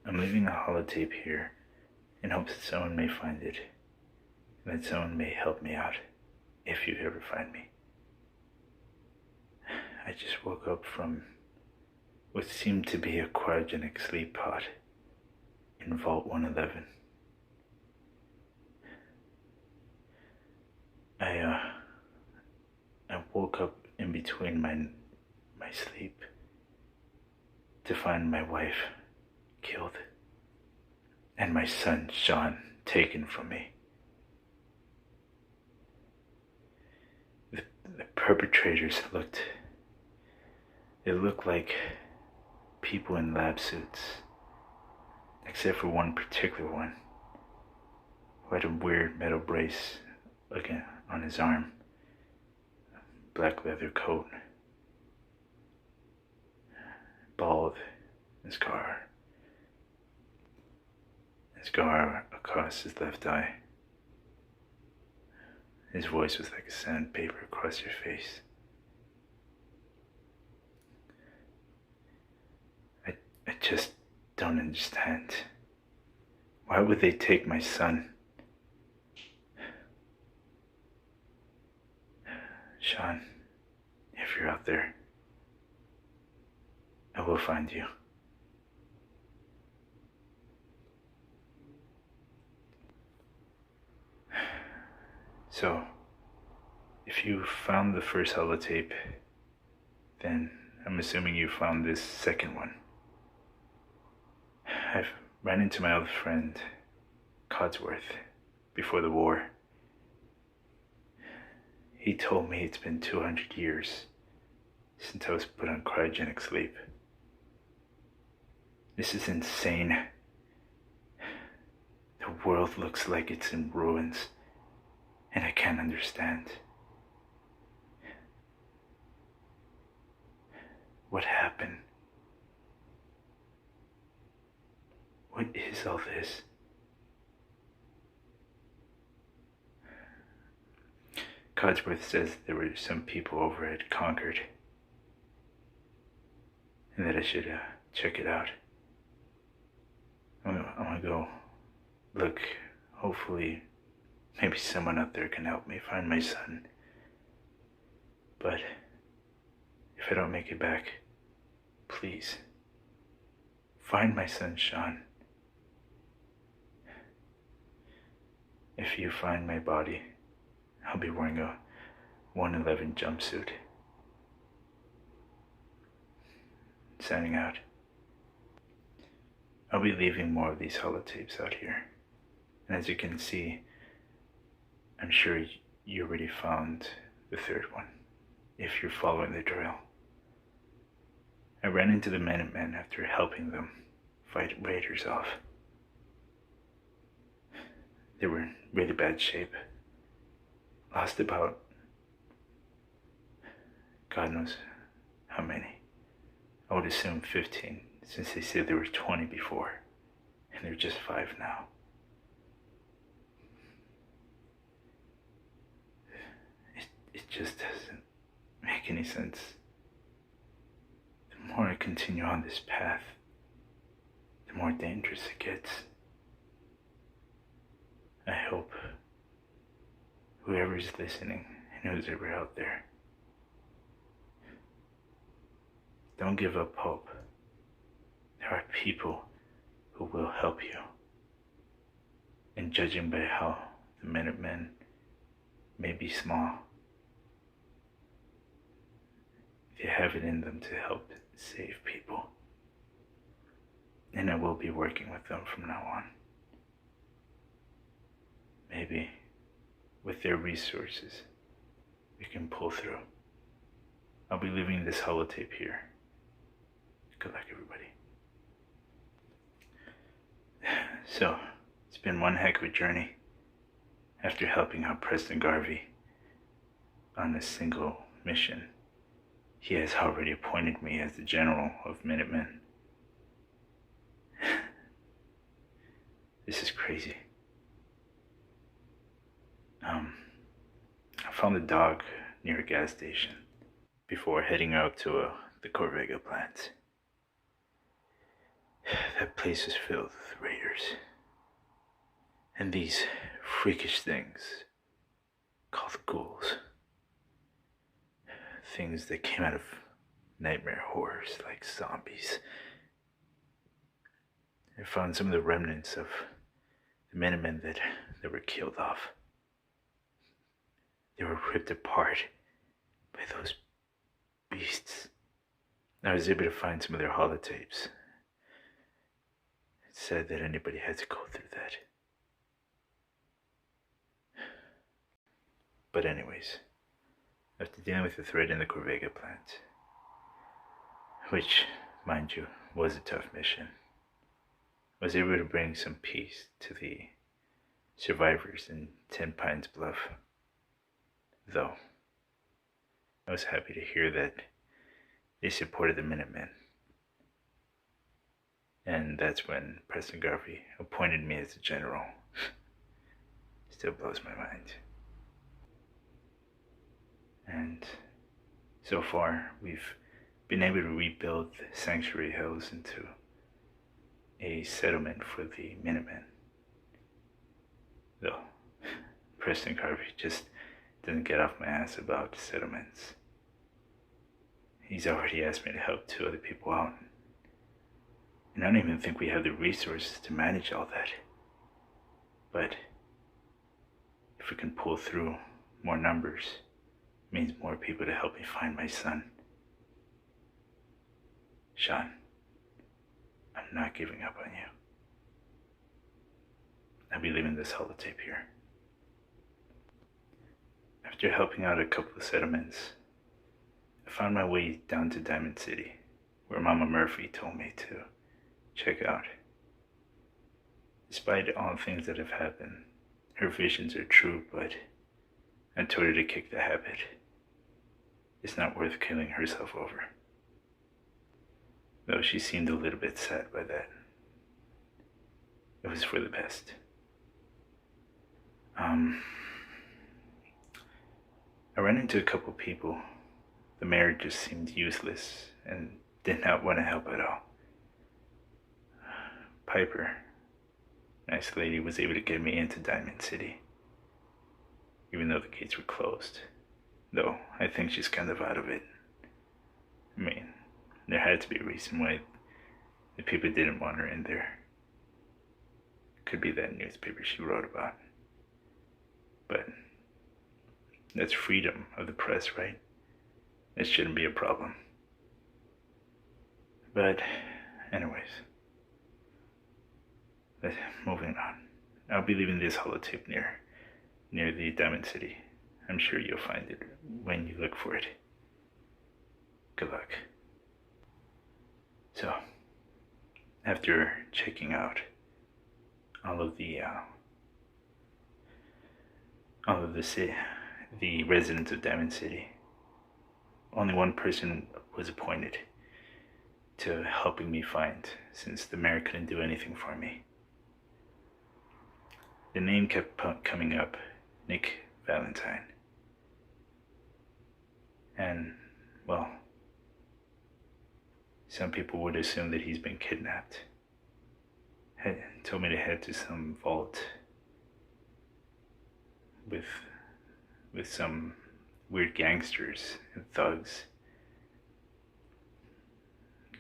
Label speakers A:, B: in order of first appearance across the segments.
A: I'm leaving a holotape here in hopes that someone may find it, and that someone may help me out, if you ever find me. I just woke up from what seemed to be a cryogenic sleep pod in Vault 111. I woke up in between my sleep to find my wife killed and my son Sean taken from me. The perpetrators looked like people in lab suits, except for one particular one who had a weird metal brace on his arm, black leather coat, bald, and scar across his left eye. His voice was like a sandpaper across your face. I just don't understand. Why would they take my son? Sean, if you're out there, I will find you. So, if you found the first holotape, then I'm assuming you found this second one. I've ran into my old friend, Codsworth, before the war. He told me it's been 200 years since I was put on cryogenic sleep. This is insane. The world looks like it's in ruins, and I can't understand. What happened? What is all this? Codsworth says there were some people over at Concord, and that I should check it out. I'm gonna go look. Hopefully, maybe someone out there can help me find my son. But if I don't make it back, please find my son, Sean. If you find my body, I'll be wearing a 111 jumpsuit. Signing out. I'll be leaving more of these holotapes out here. And as you can see, I'm sure you already found the third one, if you're following the drill. I ran into the Minutemen after helping them fight raiders off. They were in really bad shape. Lost about God knows how many. I would assume 15, since they said there were 20 before, and there are just 5 now. It just doesn't make any sense. The more I continue on this path, the more dangerous it gets. I hope whoever's listening and who's ever out there, don't give up hope. There are people who will help you. And judging by how the Minutemen may be small, they have it in them to help save people. And I will be working with them from now on. Maybe with their resources, we can pull through. I'll be leaving this holotape here. Good luck, everybody. So, it's been one heck of a journey. After helping out Preston Garvey on a single mission, he has already appointed me as the general of Minutemen. This is crazy. I found the dog near a gas station before heading out to the Corvega plant. That place is filled with raiders. And these freakish things called ghouls. Things that came out of nightmare horrors like zombies. I found some of the remnants of the Minutemen that were killed off. They were ripped apart by those beasts. I was able to find some of their holotapes. It said that anybody had to go through that. But anyways, after dealing with the threat in the Corvega plant, which, mind you, was a tough mission, I was able to bring some peace to the survivors in Ten Pines Bluff. Though, I was happy to hear that they supported the Minutemen. And that's when Preston Garvey appointed me as a general. Still blows my mind. And so far, we've been able to rebuild Sanctuary Hills into a settlement for the Minutemen. Though, Preston Garvey just doesn't get off my ass about settlements. He's already asked me to help 2 other people out. And I don't even think we have the resources to manage all that. But if we can pull through more numbers, it means more people to help me find my son. Sean, I'm not giving up on you. I'll be leaving this holotape here. After helping out a couple of settlements, I found my way down to Diamond City, where Mama Murphy told me to check out. Despite all the things that have happened, her visions are true, but I told her to kick the habit. It's not worth killing herself over. Though she seemed a little bit sad by that. It was for the best. I ran into a couple people. The mayor just seemed useless and did not want to help at all. Piper, nice lady, was able to get me into Diamond City, even though the gates were closed. Though I think she's kind of out of it. I mean, there had to be a reason why the people didn't want her in there. Could be that newspaper she wrote about. But that's freedom of the press, right? It shouldn't be a problem. But anyways, moving on. I'll be leaving this holotape near the Diamond City. I'm sure you'll find it when you look for it. Good luck. So, after checking out all of the residents of Diamond City, only one person was appointed to helping me find, since the mayor couldn't do anything for me. The name kept coming up, Nick Valentine. And, well, some people would assume that he's been kidnapped. Told me to head to some vault with some weird gangsters and thugs.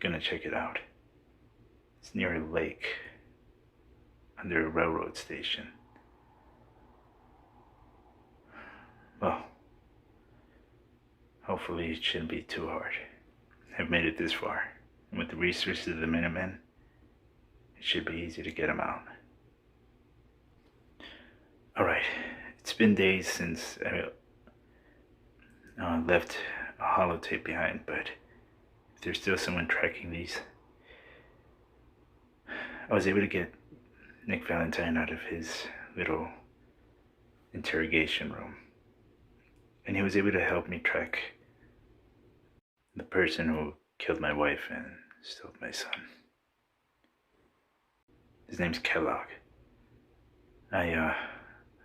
A: Gonna check it out. It's near a lake under a railroad station. Well, hopefully it shouldn't be too hard. I've made it this far, and with the resources of the Minutemen, it should be easy to get them out. Alright, it's been days since I left a holotape behind, but if there's still someone tracking these, I was able to get Nick Valentine out of his little interrogation room, and he was able to help me track the person who killed my wife and stole my son. His name's Kellogg. I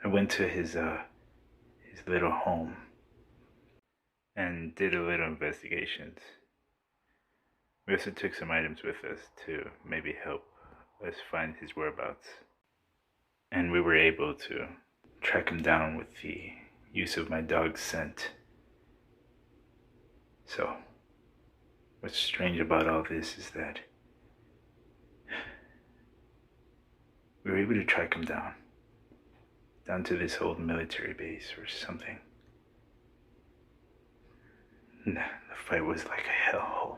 A: went to his little home and did a little investigations. We also took some items with us to maybe help us find his whereabouts. And we were able to track him down with the use of my dog's scent. So, what's strange about all this is that we were able to track him down to this old military base or something. And the fight was like a hellhole.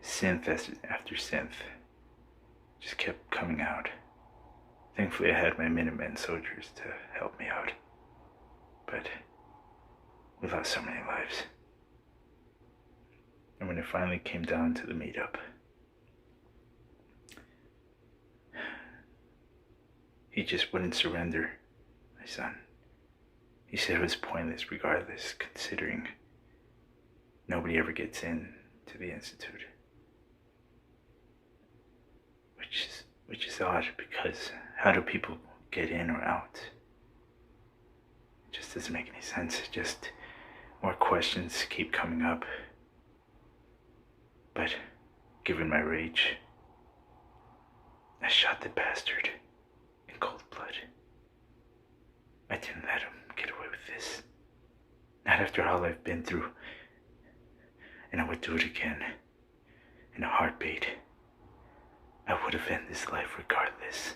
A: Synth after synth just kept coming out. Thankfully, I had my Minutemen soldiers to help me out. But we lost so many lives. And when it finally came down to the meetup, he just wouldn't surrender, my son. He said it was pointless regardless, considering nobody ever gets in to the Institute. Which is odd, because how do people get in or out? It just doesn't make any sense. It just, more questions keep coming up. But given my rage, I shot the bastard in cold blood. I didn't let him get away with this. Not after all I've been through. And I would do it again, in a heartbeat. I would have ended this life regardless.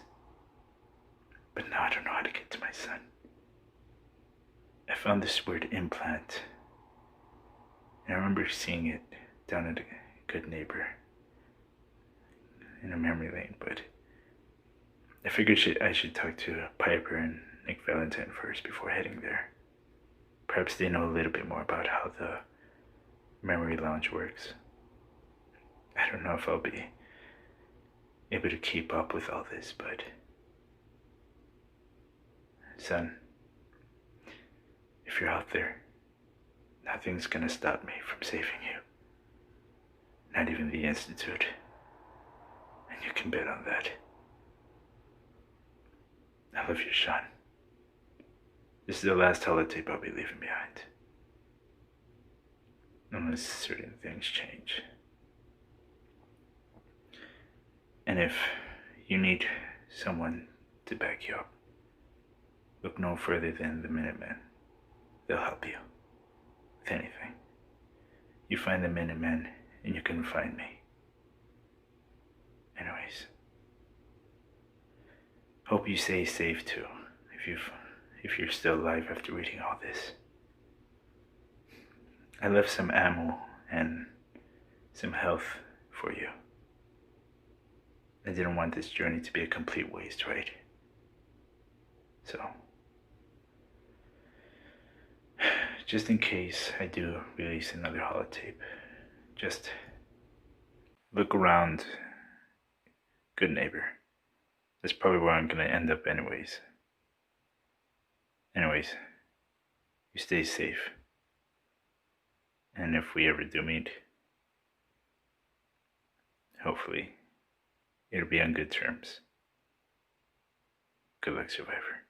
A: But now I don't know how to get to my son. I found this weird implant. And I remember seeing it down at a good neighbor in a memory lane, but I figured I should talk to Piper and Nick Valentine first before heading there. Perhaps they know a little bit more about how the memory lounge works. I don't know if I'll be able to keep up with all this, but son, if you're out there, nothing's gonna stop me from saving you. Not even the Institute. And you can bet on that. I love you, Sean. This is the last holotape I'll be leaving behind. Unless certain things change. And if you need someone to back you up, look no further than the Minutemen. They'll help you with anything. You find the Minutemen and you can find me. Anyways, hope you stay safe too, if you're still alive after reading all this. I left some ammo and some health for you. I didn't want this journey to be a complete waste, right? So, just in case I do release another holotape, just look around, good neighbor. That's probably where I'm gonna end up anyways. Anyways, you stay safe. And if we ever do meet, hopefully it'll be on good terms. Good luck, survivor.